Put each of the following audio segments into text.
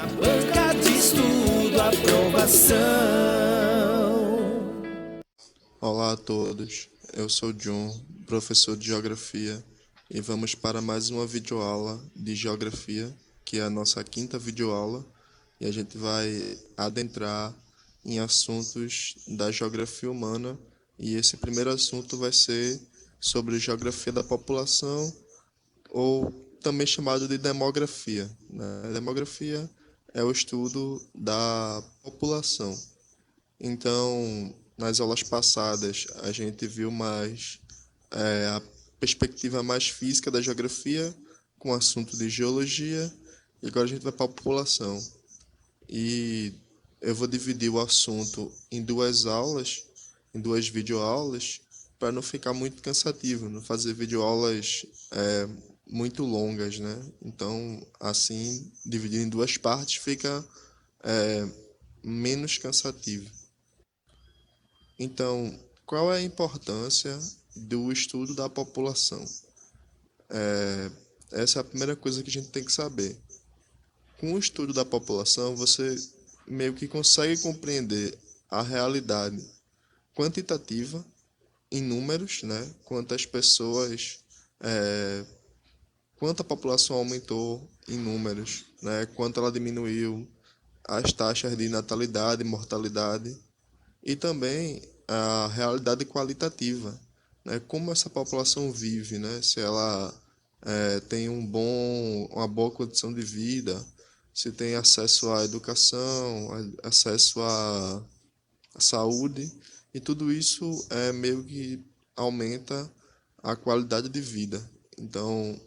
Banca de estudo, aprovação. Olá a todos, eu sou John, professor de Geografia, e vamos para mais uma videoaula de Geografia, que é a nossa quinta videoaula, e a gente vai adentrar em assuntos da geografia humana, e esse primeiro assunto vai ser sobre geografia da população, ou também chamado de demografia, né? Demografia é o estudo da população. Então, nas aulas passadas, a gente viu mais a perspectiva mais física da geografia, com o assunto de geologia, e agora a gente vai para a população. E eu vou dividir o assunto em duas aulas, em duas videoaulas, para não ficar muito cansativo, não fazer videoaulas muito longas, né? Então, assim, dividir em duas partes fica menos cansativo. Então, qual é a importância do estudo da população? Essa é a primeira coisa que a gente tem que saber. Com o estudo da população, você meio que consegue compreender a realidade quantitativa em números, né? Quantas pessoas, quanta população aumentou em números, né? Quanto ela diminuiu, as taxas de natalidade, mortalidade, e também a realidade qualitativa, né? Como essa população vive, né? Se ela tem uma boa condição de vida, se tem acesso à educação, acesso à saúde, e tudo isso meio que aumenta a qualidade de vida. Então,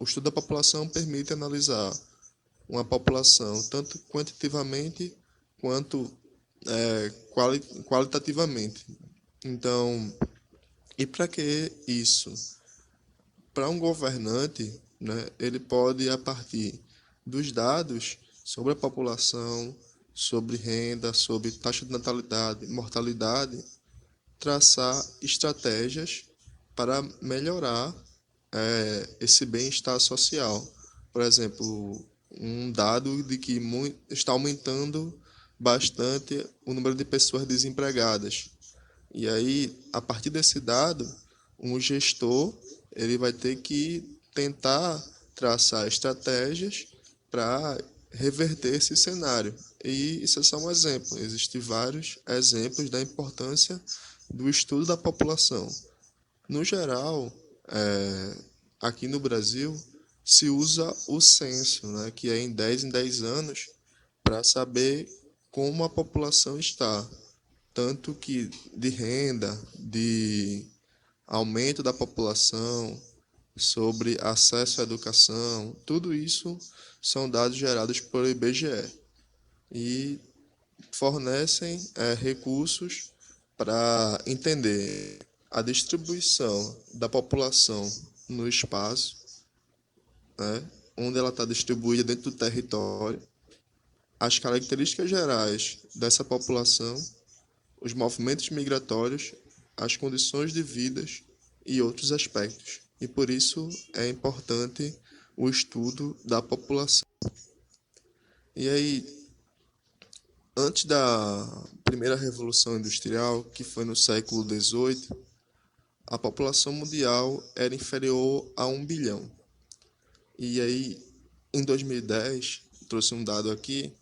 o estudo da população permite analisar uma população tanto quantitativamente quanto qualitativamente. Então, e para que isso? Para um governante, né, ele pode, a partir dos dados sobre a população, sobre renda, sobre taxa de natalidade, mortalidade, traçar estratégias para melhorar esse bem-estar social. Por exemplo, um dado de que está aumentando bastante o número de pessoas desempregadas. E aí, a partir desse dado, um gestor ele vai ter que tentar traçar estratégias para reverter esse cenário. E isso é só um exemplo. Existem vários exemplos da importância do estudo da população. No geral, aqui no Brasil, se usa o censo, né, que é em 10 anos, para saber como a população está. Tanto que de renda, de aumento da população, sobre acesso à educação, tudo isso são dados gerados pelo IBGE e fornecem recursos para entender a distribuição da população no espaço, né, onde ela está distribuída dentro do território, as características gerais dessa população, os movimentos migratórios, as condições de vida e outros aspectos. E por isso é importante o estudo da população. E aí, antes da primeira revolução industrial, que foi no século XVIII, a população mundial era inferior a 1 bilhão. E aí, em 2010, trouxe um dado aqui,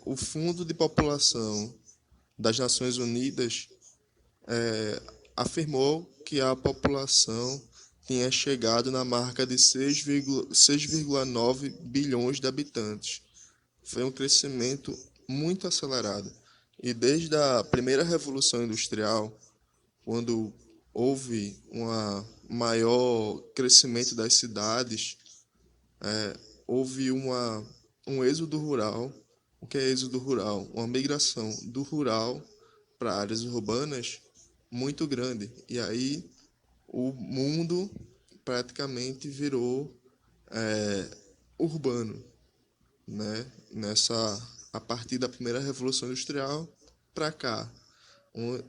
o Fundo de População das Nações Unidas afirmou que a população tinha chegado na marca de 6,9 bilhões de habitantes. Foi um crescimento muito acelerado. E desde a primeira Revolução Industrial, quando houve um maior crescimento das cidades, houve um êxodo rural. O que é êxodo rural? Uma migração do rural para áreas urbanas muito grande. E aí o mundo praticamente virou urbano, né? A partir da primeira Revolução Industrial para cá.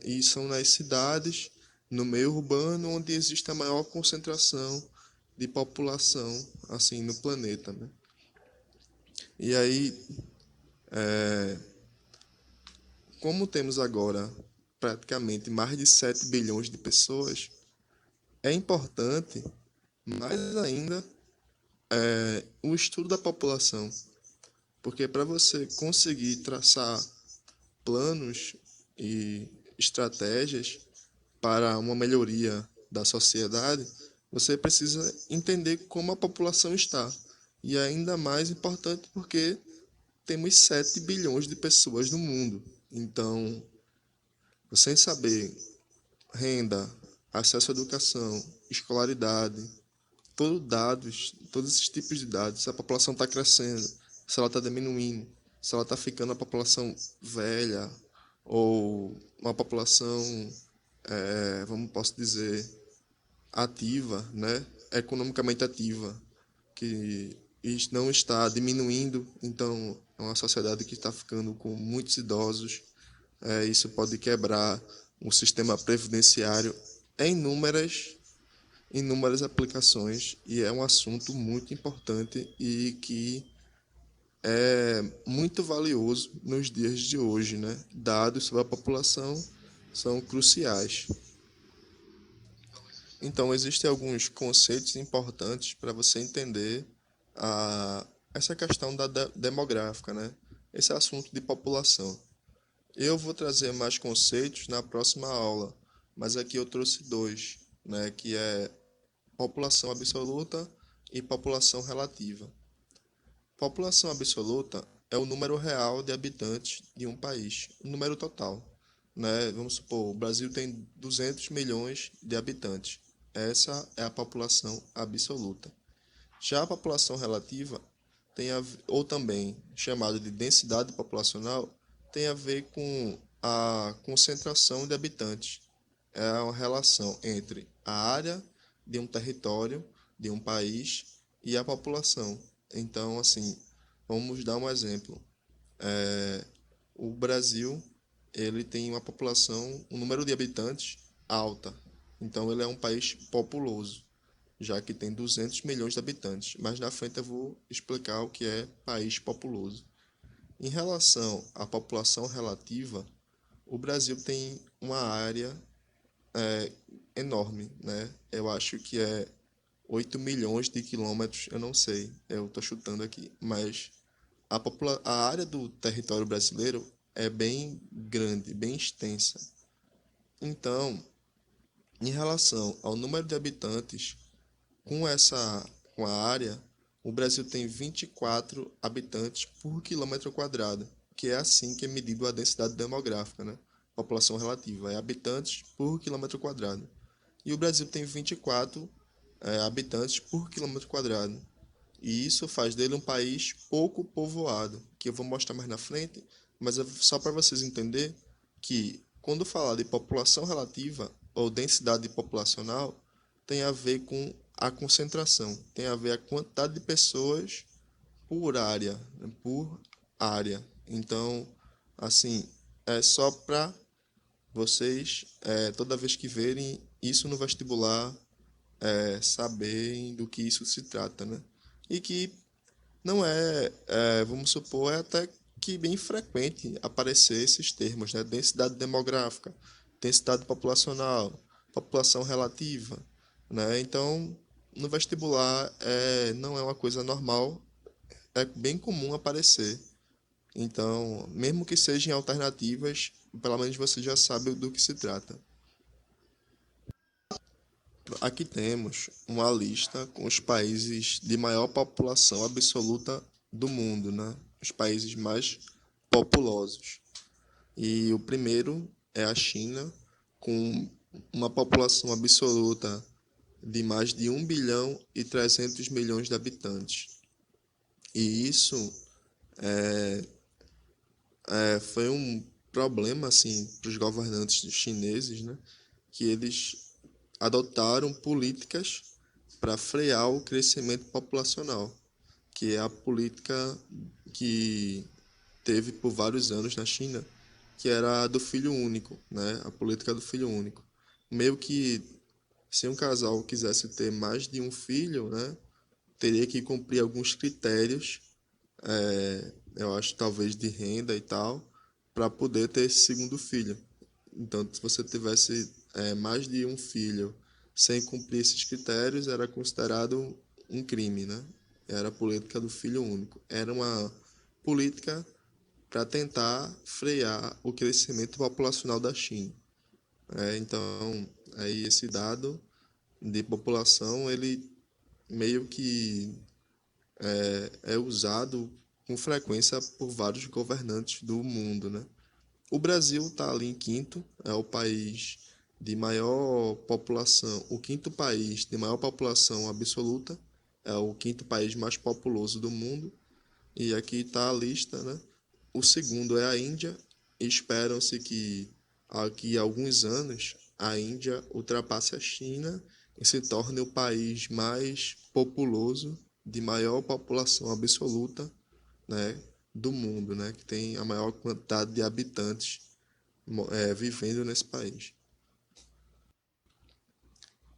E são nas cidades, no meio urbano, onde existe a maior concentração de população assim no planeta, né? E aí, como temos agora praticamente mais de 7 bilhões de pessoas, é importante, mais ainda, o estudo da população. Porque para você conseguir traçar planos e estratégias para uma melhoria da sociedade, você precisa entender como a população está. E é ainda mais importante porque temos 7 bilhões de pessoas no mundo. Então, sem saber renda, acesso à educação, escolaridade, todos esses tipos de dados, se a população está crescendo, se ela está diminuindo, se ela está ficando a população velha ou uma população, posso dizer, ativa, né? Economicamente ativa, que não está diminuindo, então é uma sociedade que está ficando com muitos idosos. Isso pode quebrar o sistema previdenciário em inúmeras aplicações, e é um assunto muito importante e que é muito valioso nos dias de hoje, né? Dados sobre a população são cruciais. Então, existem alguns conceitos importantes para você entender essa questão demográfica, né? Esse assunto de população. Eu vou trazer mais conceitos na próxima aula, mas aqui eu trouxe dois, né? Que é população absoluta e população relativa. População absoluta é o número real de habitantes de um país, o número total, né? Vamos supor, o Brasil tem 200 milhões de habitantes. Essa é a população absoluta. Já a população relativa ou também chamada de densidade populacional, tem a ver com a concentração de habitantes. É uma relação entre a área de um território, de um país e a população. Então, assim, vamos dar um exemplo. O Brasil, ele tem uma população, um número de habitantes alta. Então, ele é um país populoso, já que tem 200 milhões de habitantes. Mas na frente eu vou explicar o que é país populoso. Em relação à população relativa, o Brasil tem uma área enorme, né? Eu acho que é 8 milhões de quilômetros, eu não sei, eu estou chutando aqui, mas a área do território brasileiro é bem grande, bem extensa. Então, em relação ao número de habitantes, com a área, o Brasil tem 24 habitantes por quilômetro quadrado, que é assim que é medido a densidade demográfica, né? População relativa, é habitantes por quilômetro quadrado. E o Brasil tem 24 habitantes por quilômetro quadrado. E isso faz dele um país pouco povoado, que eu vou mostrar mais na frente, mas é só para vocês entenderem que quando falar de população relativa ou densidade populacional, tem a ver com a concentração, tem a ver a quantidade de pessoas por área, né, por área. Então, assim, é só para vocês, toda vez que verem isso no vestibular, saberem do que isso se trata, né? E que não vamos supor, é até que bem frequente aparecer esses termos, né? Densidade demográfica, densidade populacional, população relativa, né? Então, no vestibular não é uma coisa normal, é bem comum aparecer. Então, mesmo que sejam alternativas, pelo menos você já sabe do que se trata. Aqui temos uma lista com os países de maior população absoluta do mundo, né? Os países mais populosos. E o primeiro é a China, com uma população absoluta de mais de 1,3 bilhão de habitantes. E isso foi um problema assim para os governantes chineses, né? Que eles adotaram políticas para frear o crescimento populacional, que é a política que teve por vários anos na China, que era a do filho único, né? A política do filho único. Meio que se um casal quisesse ter mais de um filho, né, teria que cumprir alguns critérios eu acho talvez de renda e tal, para poder ter esse segundo filho. Então, se você tivesse mais de um filho sem cumprir esses critérios, era considerado um crime, né? Era a política do filho único. Era uma política para tentar frear o crescimento populacional da China. Então, aí esse dado de população, ele meio que é usado com frequência por vários governantes do mundo, né? O Brasil está ali em quinto, é o país de maior população, o quinto país de maior população absoluta, é o quinto país mais populoso do mundo, e aqui está a lista, né? O segundo é a Índia, e esperam-se que aqui a alguns anos a Índia ultrapasse a China e se torne o país mais populoso, de maior população absoluta, né, do mundo, né, que tem a maior quantidade de habitantes vivendo nesse país.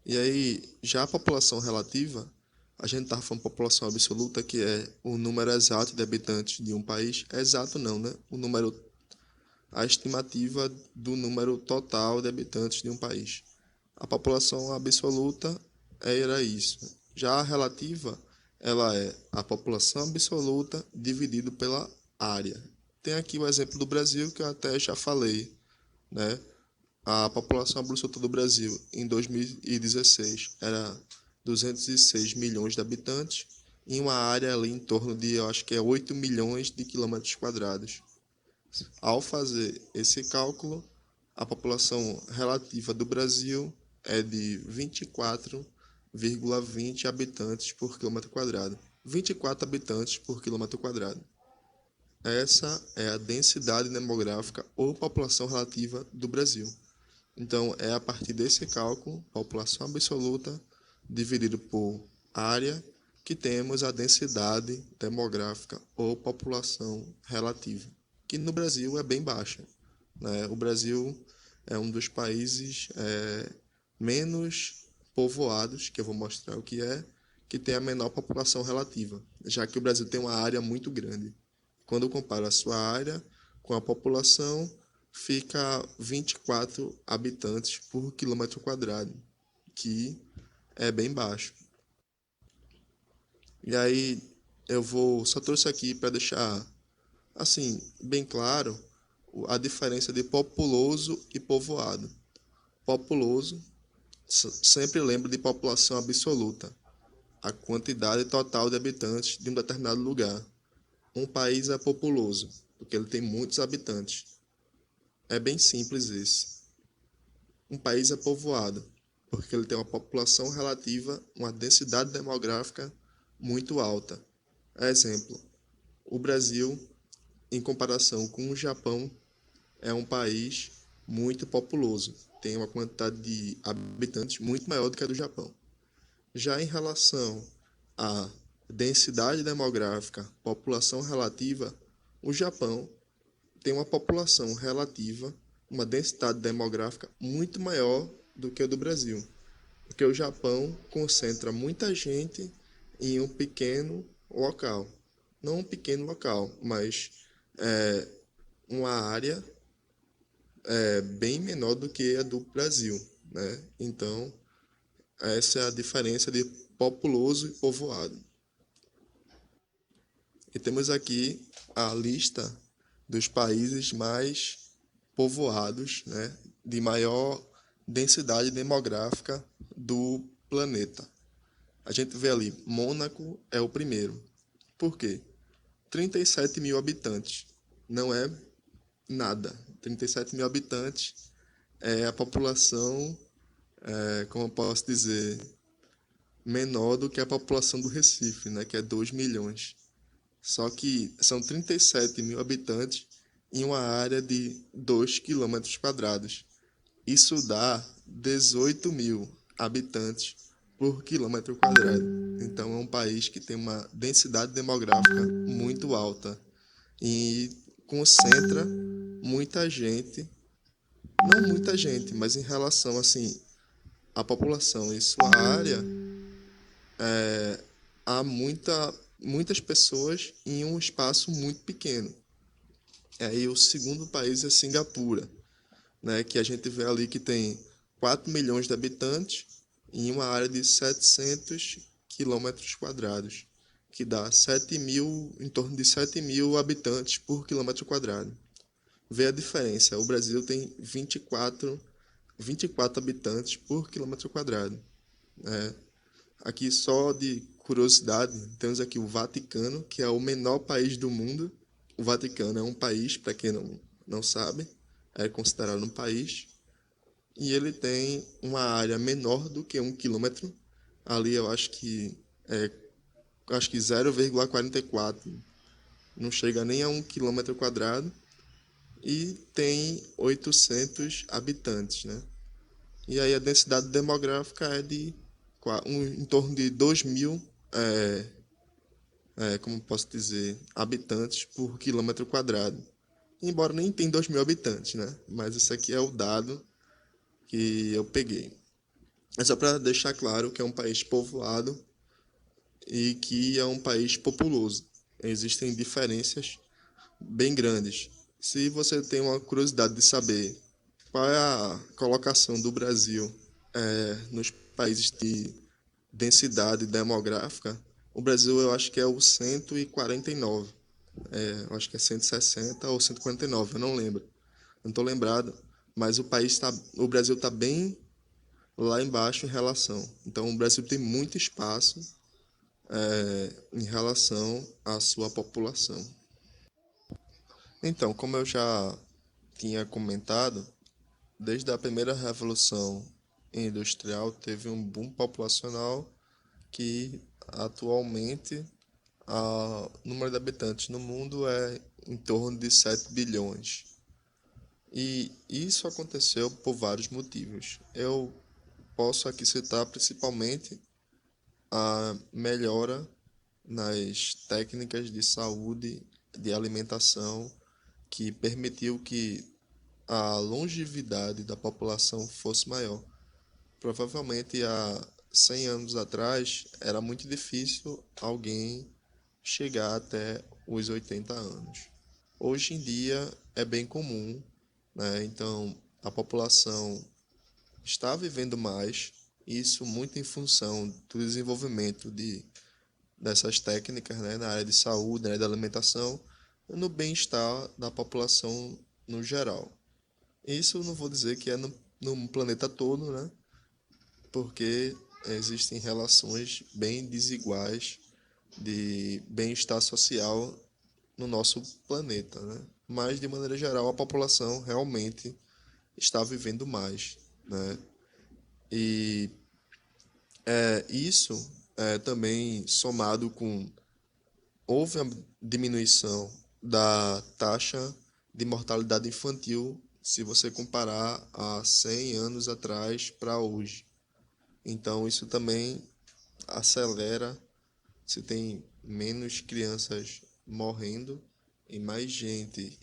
E aí, já a população relativa, a gente estava falando população absoluta, que é o número exato de habitantes de um país. É exato não, né? A estimativa do número total de habitantes de um país. A população absoluta era isso. Já a relativa, ela é a população absoluta dividido pela área. Tem aqui o exemplo do Brasil, que eu até já falei, né? A população absoluta do Brasil em 2016 era 206 milhões de habitantes, em uma área ali em torno de, eu acho que é 8 milhões de quilômetros quadrados. Ao fazer esse cálculo, a população relativa do Brasil é de 24,20 habitantes por quilômetro quadrado. 24 habitantes por quilômetro quadrado. Essa é a densidade demográfica ou população relativa do Brasil. Então, é a partir desse cálculo, população absoluta dividido por área, que temos a densidade demográfica ou população relativa, que no Brasil é bem baixa, né? O Brasil é um dos países menos povoados, que eu vou mostrar o que tem a menor população relativa, já que o Brasil tem uma área muito grande. Quando eu comparo a sua área com a população, fica 24 habitantes por quilômetro quadrado, que é bem baixo. E aí só trouxe aqui para deixar assim bem claro a diferença de populoso e povoado. Populoso sempre lembra de população absoluta, a quantidade total de habitantes de um determinado lugar. Um país é populoso porque ele tem muitos habitantes. É bem simples isso. Um país é povoado porque ele tem uma população relativa, uma densidade demográfica muito alta. Exemplo, o Brasil, em comparação com o Japão, é um país muito populoso, tem uma quantidade de habitantes muito maior do que a do Japão. Já em relação à densidade demográfica, população relativa, o Japão tem uma população relativa, uma densidade demográfica muito maior do que a do Brasil, porque o Japão concentra muita gente em um pequeno local. Não um pequeno local, mas uma área bem menor do que a do Brasil, né? Então, essa é a diferença de populoso e povoado. E temos aqui a lista dos países mais povoados, né, de maior densidade demográfica do planeta. A gente vê ali, Mônaco é o primeiro. Por quê? 37 mil habitantes. Não é nada. 37 mil habitantes é a população, como eu posso dizer, menor do que a população do Recife, né, que é 2 milhões. Só que são 37 mil habitantes em uma área de 2 quilômetros quadrados. Isso dá 18 mil habitantes por quilômetro quadrado. Então é um país que tem uma densidade demográfica muito alta e concentra muita gente, não muita gente, mas em relação assim à população em sua área, há muita muitas pessoas em um espaço muito pequeno. Aí o segundo país é Singapura, né, que a gente vê ali que tem 4 milhões de habitantes em uma área de 700 quilômetros quadrados, que dá 7 mil, em torno de 7 mil habitantes por quilômetro quadrado. Vê a diferença, o Brasil tem 24 habitantes por quilômetro quadrado. Né? Aqui só de curiosidade, temos aqui o Vaticano, que é o menor país do mundo. O Vaticano é um país, para quem não sabe, é considerado um país, e ele tem uma área menor do que 1 quilômetro. Ali eu acho que 0,44, não chega nem a 1 quilômetro quadrado, e tem 800 habitantes, né? E aí a densidade demográfica é de em torno de 2 mil, como posso dizer, habitantes por quilômetro quadrado. Embora nem tenha 2 mil habitantes, né? Mas isso aqui é o dado que eu peguei. É só para deixar claro que é um país povoado e que é um país populoso. Existem diferenças bem grandes. Se você tem uma curiosidade de saber qual é a colocação do Brasil nos países de densidade demográfica, o Brasil eu acho que é o 149. Eu acho que é 160 ou 149, eu não lembro. Não estou lembrado, mas o Brasil está bem lá embaixo em relação. Então o Brasil tem muito espaço em relação à sua população. Então, como eu já tinha comentado, desde a primeira revolução industrial teve um boom populacional que atualmente o número de habitantes no mundo é em torno de 7 bilhões. E isso aconteceu por vários motivos. Eu posso aqui citar principalmente a melhora nas técnicas de saúde, de alimentação, que permitiu que a longevidade da população fosse maior. Provavelmente há 100 anos atrás era muito difícil alguém chegar até os 80 anos. Hoje em dia é bem comum, né? Então a população está vivendo mais, isso muito em função do desenvolvimento dessas técnicas, né, na área de saúde, na área da alimentação, no bem-estar da população no geral. Isso não vou dizer que é no planeta todo, né, porque existem relações bem desiguais de bem-estar social no nosso planeta, né? Mas de maneira geral a população realmente está vivendo mais, né? E isso também somado com houve uma diminuição da taxa de mortalidade infantil se você comparar a 100 anos atrás para hoje. Então isso também acelera, se tem menos crianças morrendo e mais gente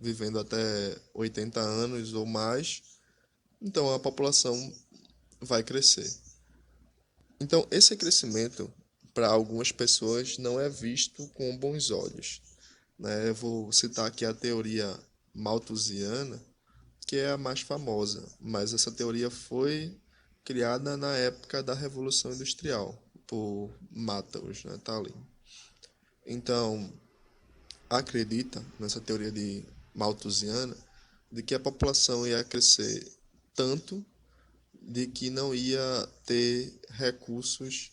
vivendo até 80 anos ou mais, então a população vai crescer. Então, esse crescimento, para algumas pessoas, não é visto com bons olhos. Né? Eu vou citar aqui a teoria malthusiana, que é a mais famosa, mas essa teoria foi criada na época da Revolução Industrial, por Malthus, né? Tá ali. Então, acredita nessa teoria de malthusiana de que a população ia crescer tanto de que não ia ter recursos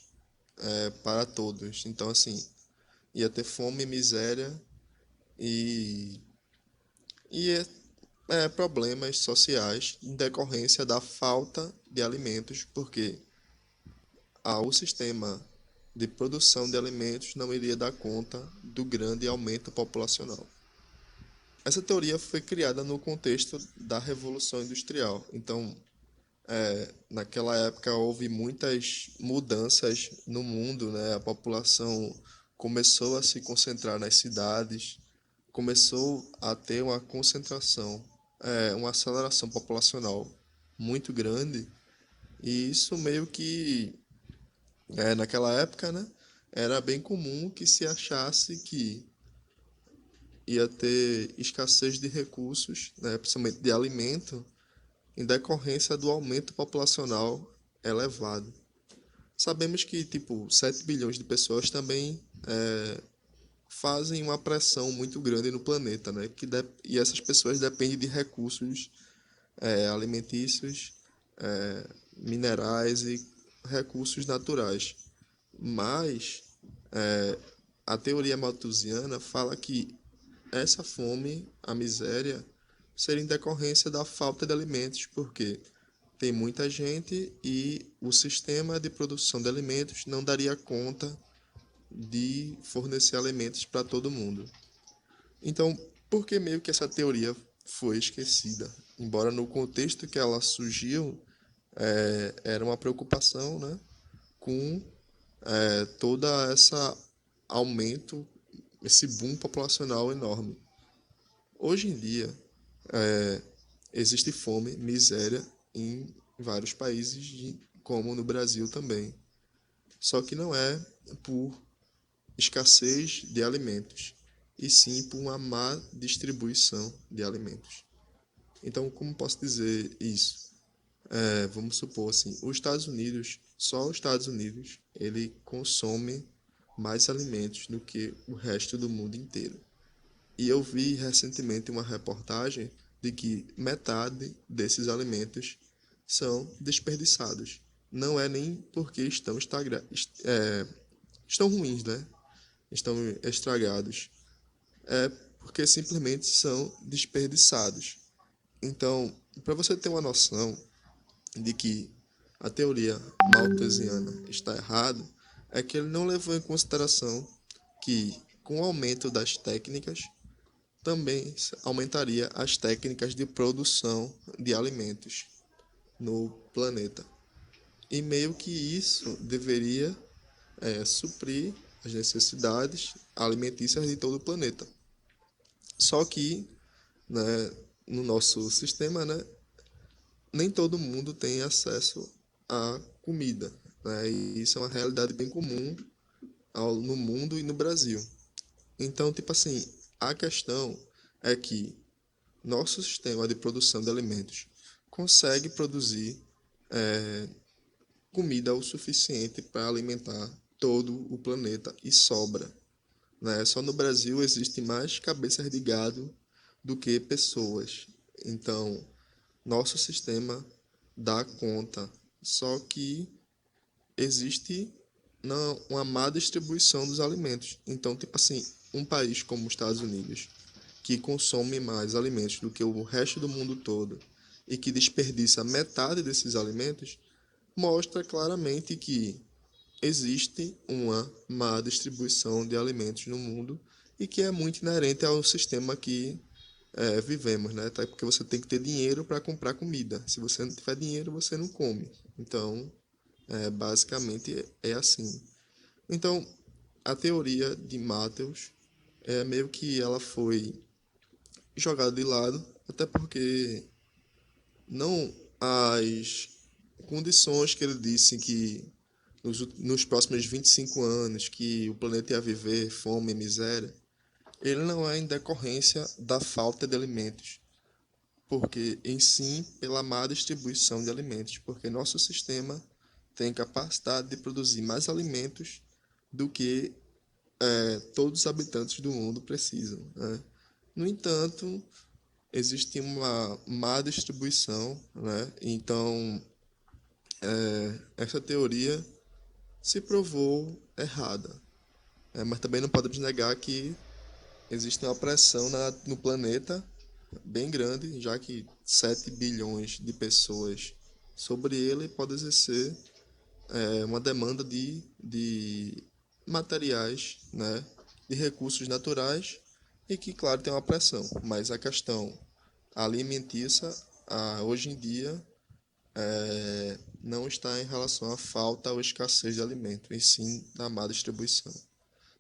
para todos. Então, assim, ia ter fome e miséria e, e problemas sociais em decorrência da falta de alimentos, porque o sistema de produção de alimentos não iria dar conta do grande aumento populacional. Essa teoria foi criada no contexto da Revolução Industrial. Então, naquela época houve muitas mudanças no mundo, né? A população começou a se concentrar nas cidades, começou a ter uma concentração, uma aceleração populacional muito grande, e isso meio que Naquela época, né, era bem comum que se achasse que ia ter escassez de recursos, né, principalmente de alimento, em decorrência do aumento populacional elevado. Sabemos que, tipo, 7 bilhões de pessoas também fazem uma pressão muito grande no planeta, né? E essas pessoas dependem de recursos alimentícios, minerais e recursos naturais. Mas a teoria malthusiana fala que essa fome, a miséria, seria em decorrência da falta de alimentos, porque tem muita gente e o sistema de produção de alimentos não daria conta de fornecer alimentos para todo mundo. Então, por que meio que essa teoria foi esquecida? Embora no contexto que ela surgiu, era uma preocupação, né, com toda essa aumento, esse boom populacional enorme. Hoje em dia, existe fome, miséria em vários países, como no Brasil também. Só que não é por escassez de alimentos, e sim por uma má distribuição de alimentos. Então, como posso dizer isso? Vamos supor assim, os Estados Unidos, só os Estados Unidos, ele consome mais alimentos do que o resto do mundo inteiro. E eu vi recentemente uma reportagem de que metade desses alimentos são desperdiçados. Não é nem porque estão ruins, né? Estão estragados. É porque simplesmente são desperdiçados. Então, para você ter uma noção de que a teoria malthusiana está errada, é que ele não levou em consideração que, com o aumento das técnicas, também aumentaria as técnicas de produção de alimentos no planeta. E meio que isso deveria suprir as necessidades alimentícias de todo o planeta. Só que, né, no nosso sistema, né, nem todo mundo tem acesso à comida, né, e isso é uma realidade bem comum no mundo e no Brasil. Então, tipo assim, a questão é que nosso sistema de produção de alimentos consegue produzir comida o suficiente para alimentar todo o planeta e sobra, né? Só no Brasil existe mais cabeças de gado do que pessoas. Então, nosso sistema dá conta, só que existe uma má distribuição dos alimentos. Então, tipo assim, um país como os Estados Unidos, que consome mais alimentos do que o resto do mundo todo e que desperdiça metade desses alimentos, mostra claramente que existe uma má distribuição de alimentos no mundo e que é muito inerente ao sistema que vivemos, né? Até porque você tem que ter dinheiro para comprar comida. Se você não tiver dinheiro, você não come. Então, basicamente é assim. Então, a teoria de Matthews meio que ela foi jogada de lado, até porque não as condições que ele disse que nos próximos 25 anos que o planeta ia viver fome e miséria, ele não é em decorrência da falta de alimentos, porque em sim pela má distribuição de alimentos, porque nosso sistema tem capacidade de produzir mais alimentos do que todos os habitantes do mundo precisam, né? No entanto, existe uma má distribuição, né? Então, essa teoria se provou errada. Mas também não podemos negar que existe uma pressão no planeta bem grande, já que 7 bilhões de pessoas sobre ele pode exercer uma demanda de materiais, né, de recursos naturais e que, claro, tem uma pressão. Mas a questão alimentícia, hoje em dia, não está em relação à falta ou escassez de alimento, e sim na má distribuição.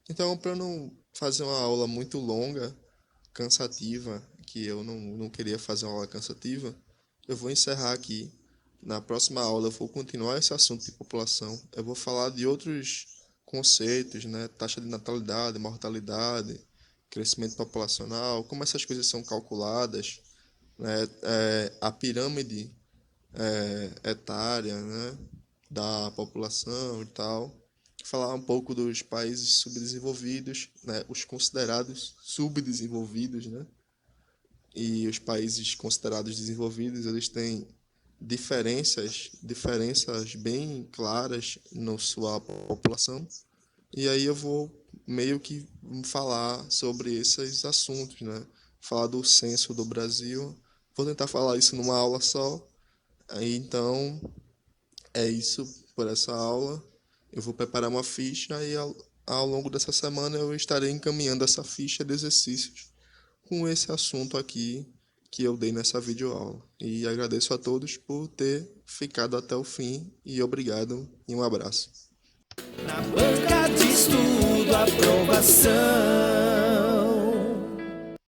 Então, para não fazer uma aula muito longa, cansativa, que eu não queria fazer uma aula cansativa, eu vou encerrar aqui Na próxima aula eu vou continuar esse assunto de população. Eu vou falar de outros conceitos, né? Taxa de natalidade, mortalidade, crescimento populacional, como essas coisas são calculadas, né? A pirâmide etária, né? Da população e tal. Falar um pouco dos países subdesenvolvidos, né? Os considerados subdesenvolvidos, né? E os países considerados desenvolvidos, eles têm diferenças bem claras na sua população. E aí eu vou meio que falar sobre esses assuntos, né? Falar do censo do Brasil. Vou tentar falar isso numa aula só. Aí então é isso por essa aula. Eu vou preparar uma ficha e ao longo dessa semana eu estarei encaminhando essa ficha de exercícios com esse assunto aqui que eu dei nessa videoaula. E agradeço a todos por ter ficado até o fim e obrigado e um abraço. Na banca de estudo, aprovação.